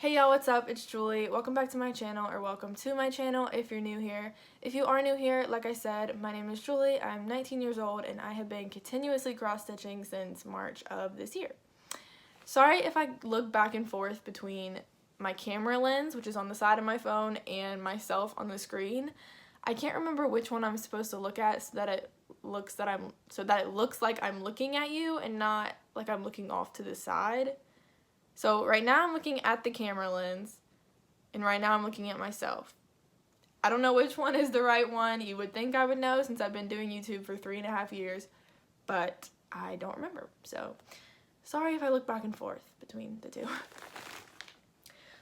Hey y'all, what's up? It's Julie. Welcome back to my channel, or welcome to my channel if you're new here. If you are new here, like I said, my name is Julie. I'm 19 years old and I have been continuously cross-stitching since March of this year. Sorry if I look back and forth between my camera lens, which is on the side of my phone, and myself on the screen. I can't remember which one I'm supposed to look at so that it looks like I'm looking at you and not like I'm looking off to the side. So right now I'm looking at the camera lens, and right now I'm looking at myself. I don't know which one is the right one. You would think I would know since I've been doing YouTube for 3.5 years, but I don't remember. So sorry if I look back and forth between the two.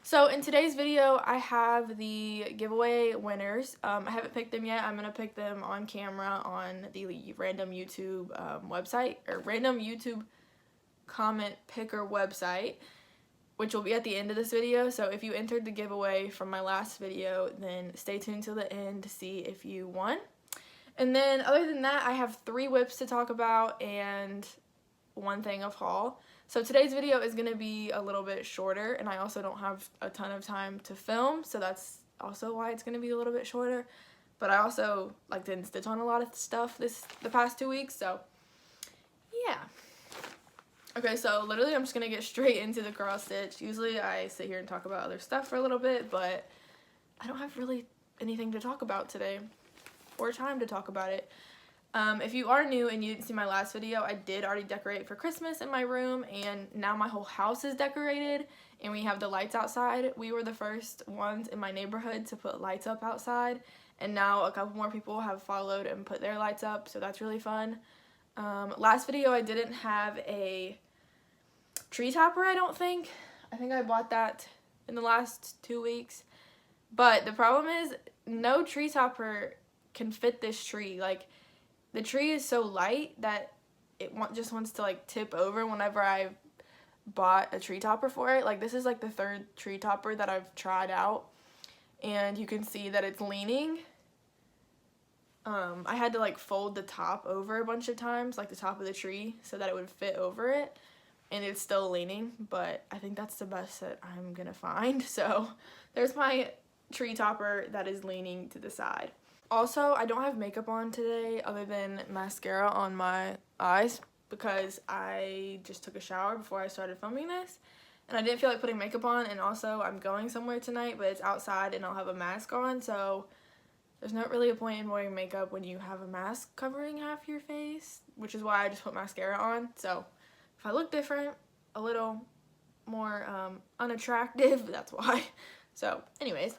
So in today's video, I have the giveaway winners. I haven't picked them yet. I'm going to pick them on camera on the random YouTube website, or random YouTube comment picker website, which will be at the end of this video. So if you entered the giveaway from my last video, then stay tuned till the end to see if you won. And then other than that, I have 3 whips to talk about and 1 thing of haul. So today's video is going to be a little bit shorter, and I also don't have a ton of time to film, so that's also why it's going to be a little bit shorter. But I also didn't stitch on a lot of stuff the past 2 weeks, so yeah. Okay, so literally I'm just going to get straight into the cross stitch. Usually I sit here and talk about other stuff for a little bit, but I don't have really anything to talk about today, or time to talk about it. If you are new and you didn't see my last video, I did already decorate for Christmas in my room, and now my whole house is decorated, and we have the lights outside. We were the first ones in my neighborhood to put lights up outside, and now a couple more people have followed and put their lights up, so that's really fun. Last video I didn't have a tree topper, I don't think. I think I bought that in the last 2 weeks. But the problem is no tree topper can fit this tree. The tree is so light that it just wants to tip over whenever I bought a tree topper for it. This is the 3rd tree topper that I've tried out, and you can see that it's leaning. I had to fold the top over a bunch of times, the top of the tree, so that it would fit over it. And it's still leaning, but I think that's the best that I'm gonna find. So there's my tree topper that is leaning to the side. Also, I don't have makeup on today other than mascara on my eyes because I just took a shower before I started filming this, and I didn't feel like putting makeup on. And also I'm going somewhere tonight, but it's outside and I'll have a mask on, so there's not really a point in wearing makeup when you have a mask covering half your face, which is why I just put mascara on. So if I look different, a little more unattractive, that's why. So anyways,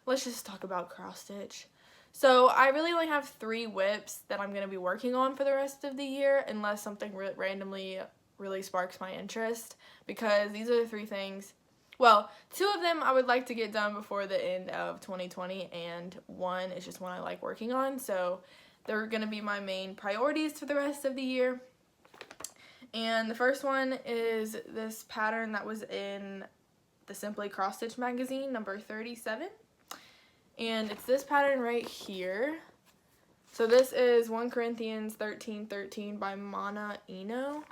let's just talk about cross stitch. So I really only have 3 whips that I'm going to be working on for the rest of the year, unless something randomly really sparks my interest, because these are the 3 things. Well, 2 of them I would like to get done before the end of 2020, and 1 is just one I like working on, so they're going to be my main priorities for the rest of the year. And the first one is this pattern that was in the Simply Cross Stitch magazine, number 37. And it's this pattern right here. So this is 1 Corinthians 13:13 by Mana Eno.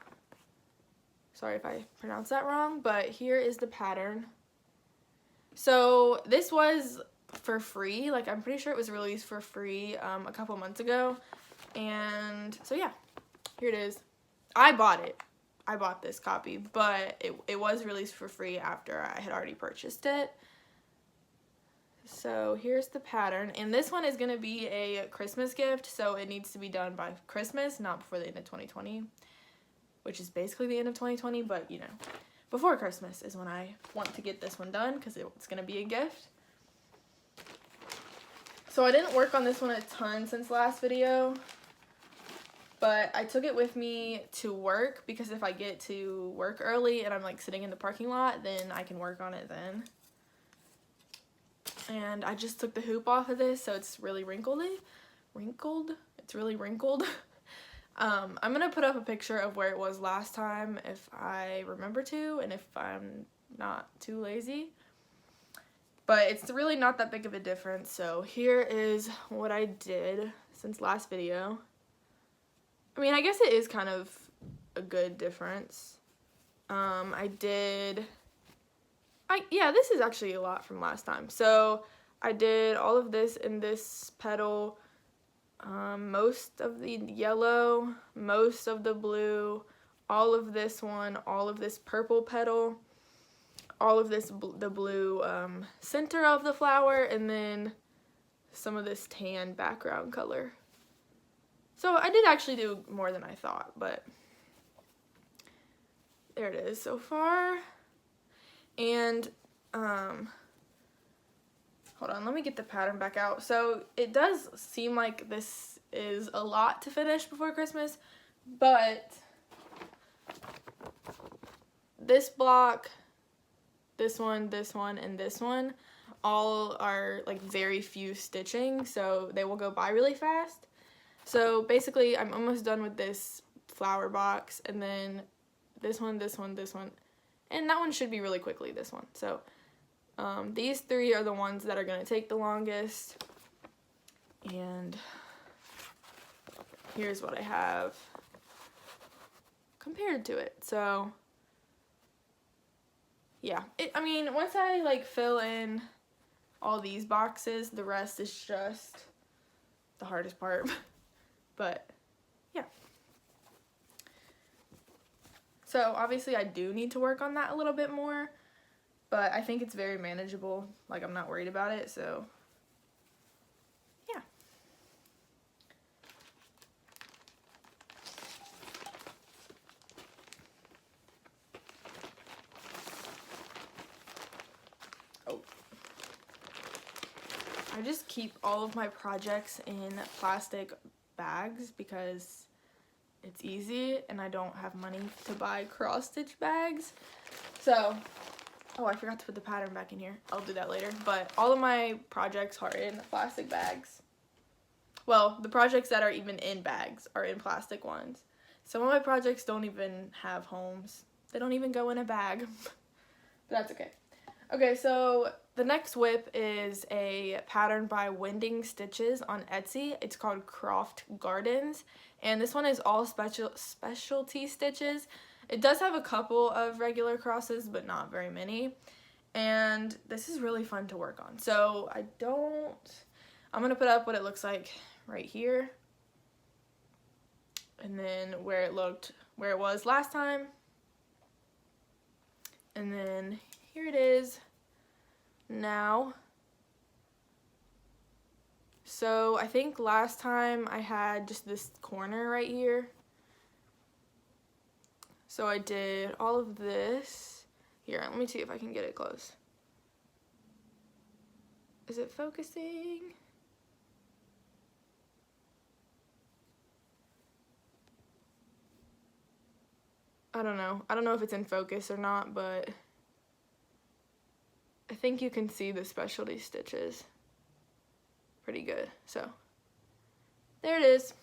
Sorry if I pronounced that wrong, but here is the pattern. So this was for free. I'm pretty sure it was released for free a couple months ago. And so yeah, here it is. I bought it. I bought this copy, but it was released for free after I had already purchased it. So here's the pattern, and this one is going to be a Christmas gift, so it needs to be done by Christmas, not before the end of 2020, which is basically the end of 2020, but you know, before Christmas is when I want to get this one done because it's going to be a gift. So I didn't work on this one a ton since last video, but I took it with me to work because if I get to work early and I'm sitting in the parking lot, then I can work on it then. And I just took the hoop off of this, so it's really wrinkled. It's really wrinkled. I'm gonna put up a picture of where it was last time if I remember to, and if I'm not too lazy. But it's really not that big of a difference. So here is what I did since last video. I mean, I guess it is kind of a good difference. I did yeah, this is actually a lot from last time. So I did all of this in this petal, most of the yellow, most of the blue, all of this one, all of this purple petal, all of this the blue center of the flower, and then some of this tan background color. So I did actually do more than I thought, but there it is so far. And hold on, let me get the pattern back out. So it does seem like this is a lot to finish before Christmas, but this block, this one, and this one all are like very few stitching, so they will go by really fast. So basically I'm almost done with this flower box, and then this one, and that one should be really quickly, this one. So these three are the ones that are going to take the longest, and here's what I have compared to it. So yeah, I mean, once I like fill in all these boxes, the rest is just the hardest part. But yeah. So obviously I do need to work on that a little bit more, but I think it's very manageable. Like, I'm not worried about it, so yeah. Oh. I just keep all of my projects in plastic bags because it's easy and I don't have money to buy cross stitch bags. So, oh, I forgot to put the pattern back in here. I'll do that later. But all of my projects are in plastic bags. Well, the projects that are even in bags are in plastic ones. Some of my projects don't even have homes. They don't even go in a bag. But that's okay. Okay, so the next whip is a pattern by Wending Stitches on Etsy. It's called Croft Gardens, and this one is all specialty stitches. It does have a couple of regular crosses, but not very many, and this is really fun to work on. So I'm gonna put up what it looks like right here, and then where it was last time, and then here it is now. So I think last time I had just this corner right here. So I did all of this. Here, let me see if I can get it close. Is it focusing? I don't know. I don't know if it's in focus or not, but I think you can see the specialty stitches pretty good. So there it is.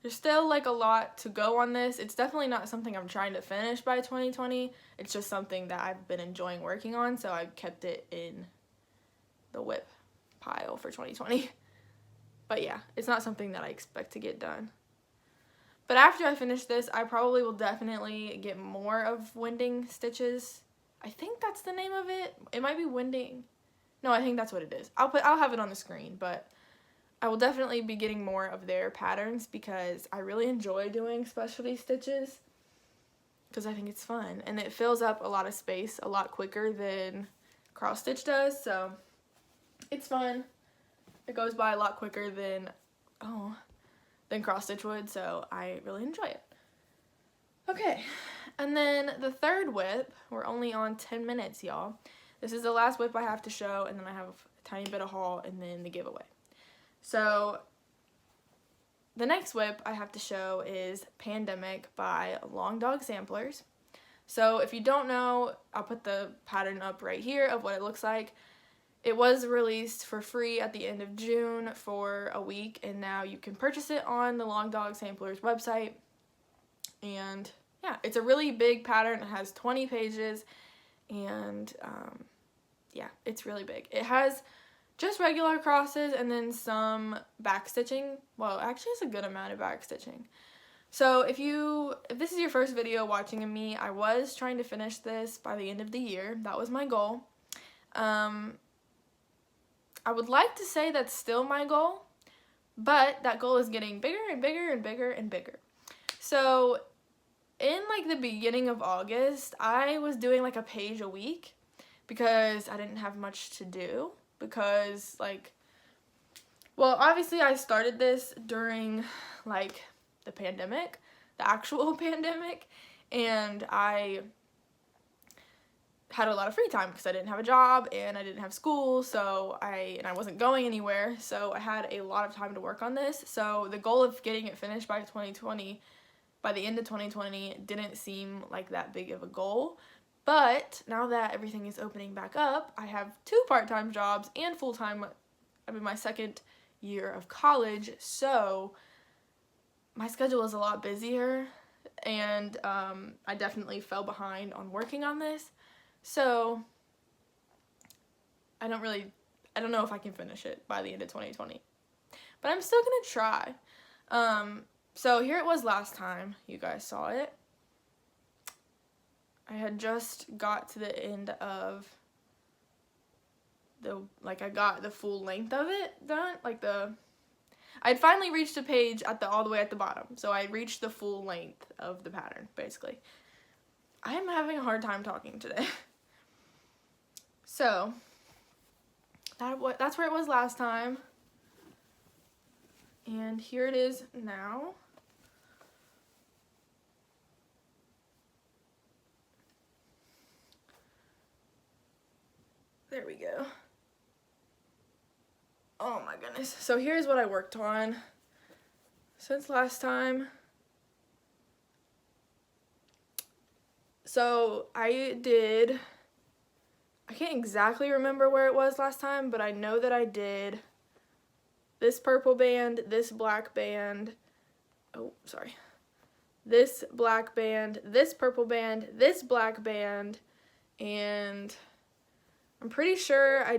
There's still like a lot to go on this. It's definitely not something I'm trying to finish by 2020. It's just something that I've been enjoying working on, so I've kept it in the whip pile for 2020. But yeah, it's not something that I expect to get done. But after I finish this, I probably will definitely get more of Wending Stitches. I think that's the name of it. It might be Wending. No, I think that's what it is. I'll have it on the screen, but I will definitely be getting more of their patterns because I really enjoy doing specialty stitches because I think it's fun and it fills up a lot of space a lot quicker than cross stitch does, so it's fun. It goes by a lot quicker than cross stitch would, so I really enjoy it. Okay, and then the third whip, we're only on 10 minutes, y'all. This is the last whip I have to show, and then I have a tiny bit of haul, and then the giveaway. So the next whip I have to show is Pandemic by Long Dog Samplers. So if you don't know, I'll put the pattern up right here of what it looks like. It was released for free at the end of June for a week, and now you can purchase it on the Long Dog Samplers website. And yeah, it's a really big pattern. It has 20 pages, and yeah, it's really big. It has just regular crosses and then some back stitching. Well, actually it's a good amount of back stitching. So if this is your first video watching of me, I was trying to finish this by the end of the year. That was my goal. I would like to say that's still my goal, but that goal is getting bigger and bigger and bigger and bigger. So in like the beginning of August, I was doing like a page a week because I didn't have much to do, because well, obviously I started this during like the pandemic, the actual pandemic, and I had a lot of free time because I didn't have a job and I didn't have school, so I wasn't going anywhere, so I had a lot of time to work on this. So the goal of getting it finished by the end of 2020 didn't seem like that big of a goal. But now that everything is opening back up, I have 2 part-time jobs and full-time. I'm in my second year of college, so my schedule is a lot busier, and I definitely fell behind on working on this. So I don't know if I can finish it by the end of 2020, but I'm still gonna try. So here it was last time you guys saw it. I had just got to the end of I got the full length of it done, I'd finally reached a page all the way at the bottom, so I reached the full length of the pattern, basically. I am having a hard time talking today. So, that's where it was last time, and here it is now. There we go. Oh my goodness. So here's what I worked on since last time. So I can't exactly remember where it was last time, but I know that I did this purple band, this black band, this black band, this purple band, this black band, and I'm pretty sure I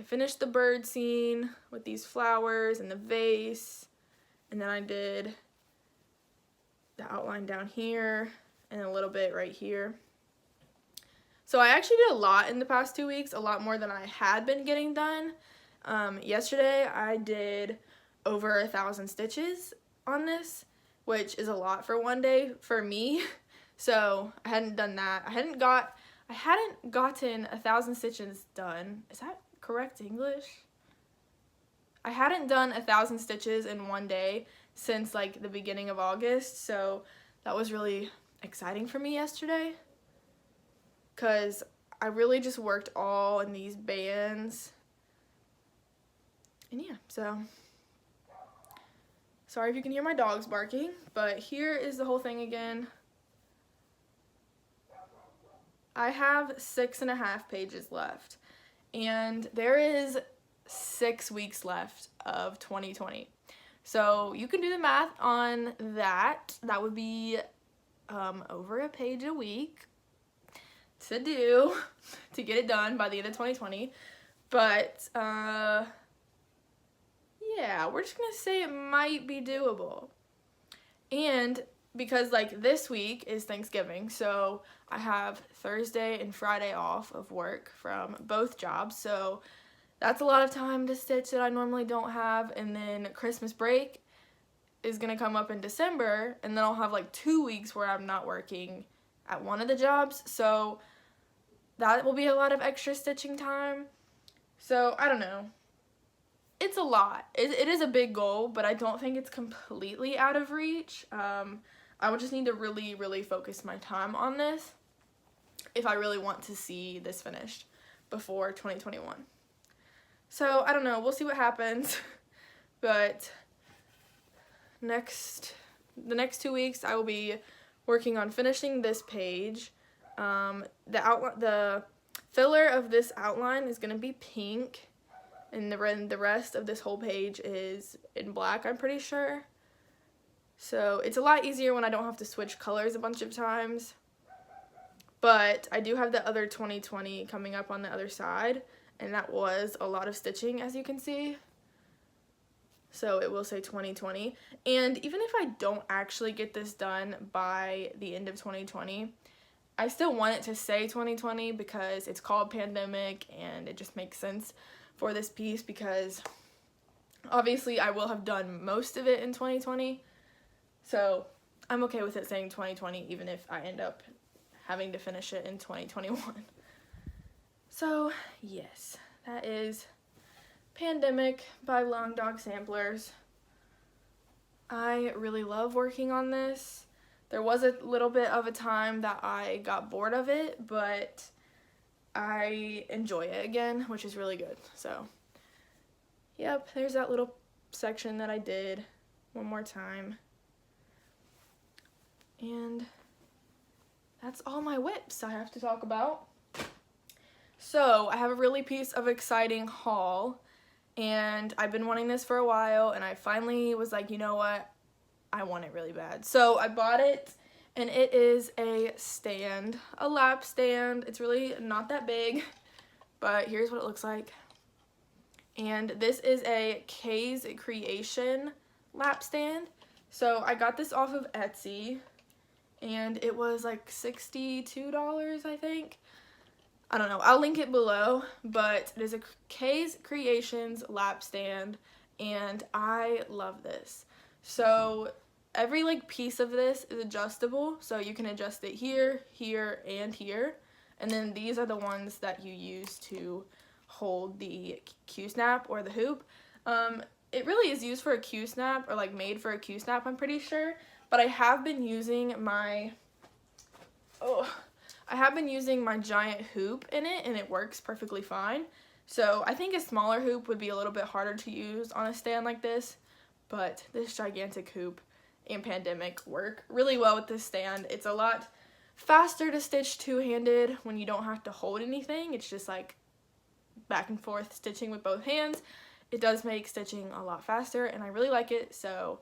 finished the bird scene with these flowers and the vase, and then I did the outline down here and a little bit right here. So I actually did a lot in the past 2 weeks, a lot more than I had been getting done. Yesterday I did over 1,000 stitches on this, which is a lot for one day for me. So I hadn't done that. I hadn't gotten 1,000 stitches done. Is that correct English? I hadn't done 1,000 stitches in one day since like the beginning of August, so that was really exciting for me yesterday, because I really just worked all in these bands. And yeah, so sorry if you can hear my dogs barking, but here is the whole thing again. I have 6.5 pages left, and there is 6 weeks left of 2020. So you can do the math on that. That would be over a page a week to get it done by the end of 2020. But yeah, we're just gonna say it might be doable. And because like this week is Thanksgiving, so I have Thursday and Friday off of work from both jobs, so that's a lot of time to stitch that I normally don't have. And then Christmas break is gonna come up in December, and then I'll have like 2 weeks where I'm not working at one of the jobs, so that will be a lot of extra stitching time. So I don't know, it's a lot. It is a big goal, but I don't think it's completely out of reach. I would just need to really focus my time on this if I really want to see this finished before 2021. So I don't know, we'll see what happens. But the next 2 weeks I will be working on finishing this page. The filler of this outline is gonna be pink, and the rest of this whole page is in black, I'm pretty sure. So it's a lot easier when I don't have to switch colors a bunch of times. But I do have the other 2020 coming up on the other side, and that was a lot of stitching, as you can see. so it will say 2020. And even if I don't actually get this done by the end of 2020, I still want it to say 2020 because it's called Pandemic, and it just makes sense for this piece because obviously I will have done most of it in 2020, so I'm okay with it saying 2020 even if I end up having to finish it in 2021. So yes, that is Pandemic by Long Dog Samplers. I really love working on this. There was a little bit of a time that I got bored of it, but I enjoy it again, which is really good. So yep, there's that little section that I did one more time. And that's all my whips I have to talk about. So I have a really piece of exciting haul, and I've been wanting this for a while, and I finally was like, you know what, I want it really bad. So I bought it, and it is a stand, a lap stand. It's really not that big, but here's what it looks like. And this is a Kay's Creation lap stand. So I got this off of Etsy, and it was like $62, I think. I don't know, I'll link it below, but it is a Kay's Creations lap stand, and I love this. So every like piece of this is adjustable, so you can adjust it here, here, and here. And then these are the ones that you use to hold the Q-snap or the hoop. It really is used for a Q-snap, or like made for a Q-snap, I'm pretty sure. But I have been using my giant hoop in it, and it works perfectly fine. So I think a smaller hoop would be a little bit harder to use on a stand like this, but this gigantic hoop and Pandemic work really well with this stand. It's a lot faster to stitch two-handed when you don't have to hold anything. It's just like back and forth stitching with both hands. It does make stitching a lot faster, and I really like it. So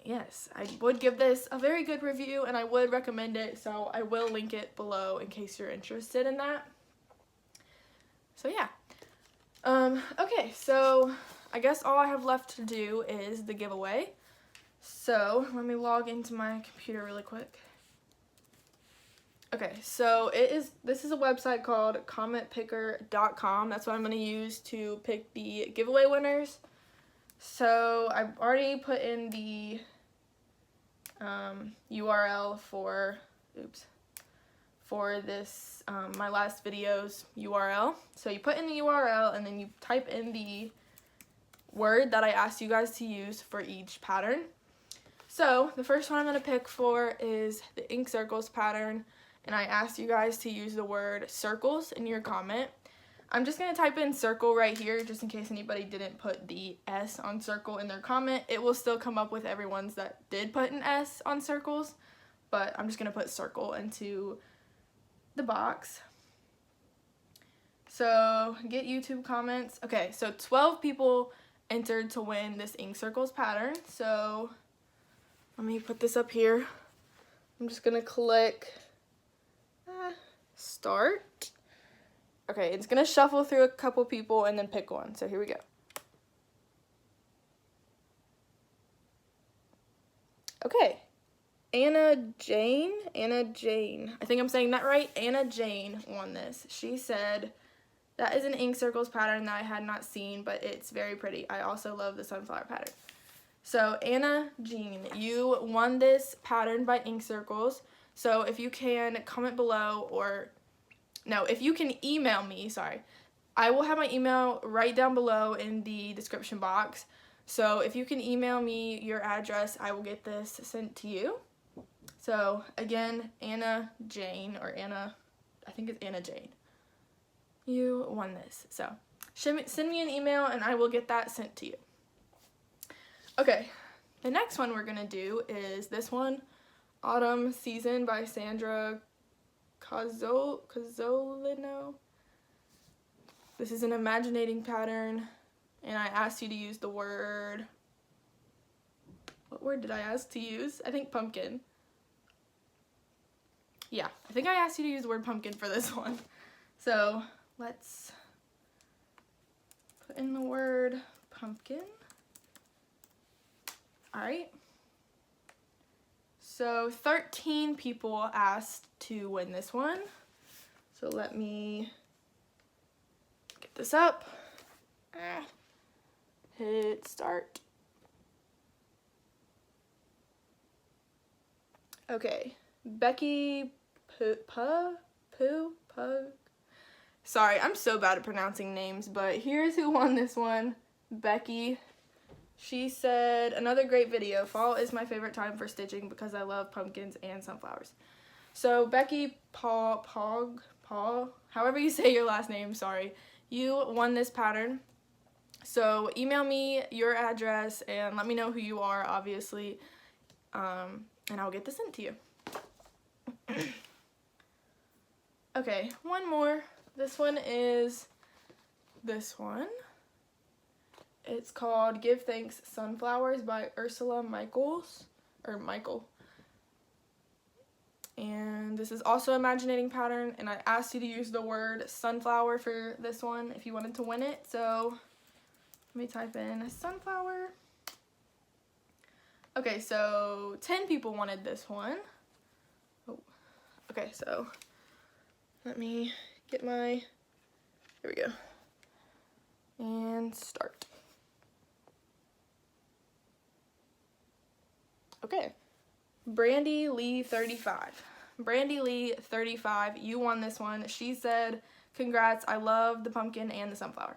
yes, I would give this a very good review, and I would recommend it, so I will link it below in case you're interested in that. So yeah. Okay, so I guess all I have left to do is the giveaway. So let me log into my computer really quick. Okay, so this is a website called commentpicker.com. That's what I'm going to use to pick the giveaway winners. So I've already put in the URL for this, my last video's URL. So you put in the URL, and then you type in the word that I asked you guys to use for each pattern. So the first one I'm going to pick for is the ink circles pattern, and I asked you guys to use the word circles in your comment. I'm just going to type in circle right here just in case anybody didn't put the S on circle in their comment. It will still come up with everyone's that did put an S on circles, but I'm just going to put circle into the box. So get YouTube comments. Okay, so 12 people entered to win this ink circles pattern. So let me put this up here. I'm just going to click start. Okay, it's going to shuffle through a couple people and then pick one. So here we go. Okay. Anna Jane. I think I'm saying that right. Anna Jane won this. She said, that is an ink circles pattern that I had not seen, but it's very pretty. I also love the sunflower pattern. So Anna Jean, you won this pattern by ink circles. So if you can comment below, or no, if you can email me, sorry. I will have my email right down below in the description box. So if you can email me your address, I will get this sent to you. So again, Anna Jane, or Anna, I think it's Anna Jane. You won this. So send me an email and I will get that sent to you. Okay, the next one we're going to do is this one, Autumn Season by Sandra Cozzolino. This is an imaginating pattern, and I asked you to use the word, what word did I ask to use? I think pumpkin. Yeah, I think I asked you to use the word pumpkin for this one. So let's put in the word pumpkin. Alright. So 13 people asked to win this one. So let me get this up. Hit start. Okay. Becky Pug. Sorry, I'm so bad at pronouncing names, but here's who won this one. Becky. She said, another great video. Fall is my favorite time for stitching because I love pumpkins and sunflowers. So Becky Paul, however you say your last name, sorry, you won this pattern. So email me your address and let me know who you are, obviously, and I'll get this sent to you. Okay, one more. This one is this one. It's called Give Thanks Sunflowers by Ursula Michael. And this is also a imaginating pattern, and I asked you to use the word sunflower for this one if you wanted to win it. So let me type in sunflower. Okay, so 10 people wanted this one. Oh, okay, so let me get my, here we go, and start. Okay, Brandy Lee 35. Brandy Lee 35, you won this one. She said, congrats, I love the pumpkin and the sunflower.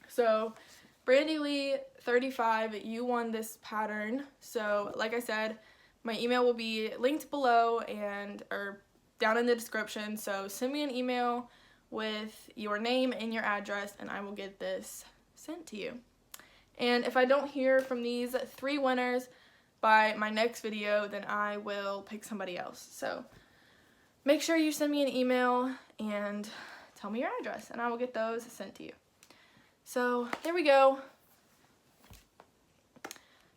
So Brandy Lee 35, you won this pattern. So like I said, my email will be linked below or down in the description. So send me an email with your name and your address and I will get this sent to you. And if I don't hear from these 3 winners by my next video, then I will pick somebody else. So make sure you send me an email and tell me your address and I will get those sent to you. So there we go.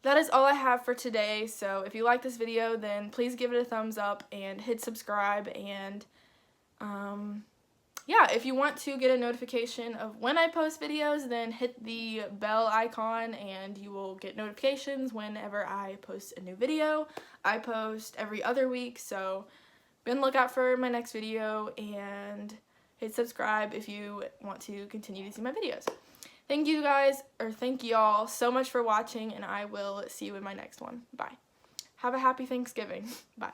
That is all I have for today. So if you like this video, then please give it a thumbs up and hit subscribe. And yeah, if you want to get a notification of when I post videos, then hit the bell icon and you will get notifications whenever I post a new video. I post every other week, so be on the lookout for my next video and hit subscribe if you want to continue to see my videos. Thank you guys, or thank y'all so much for watching, and I will see you in my next one. Bye. Have a happy Thanksgiving. Bye.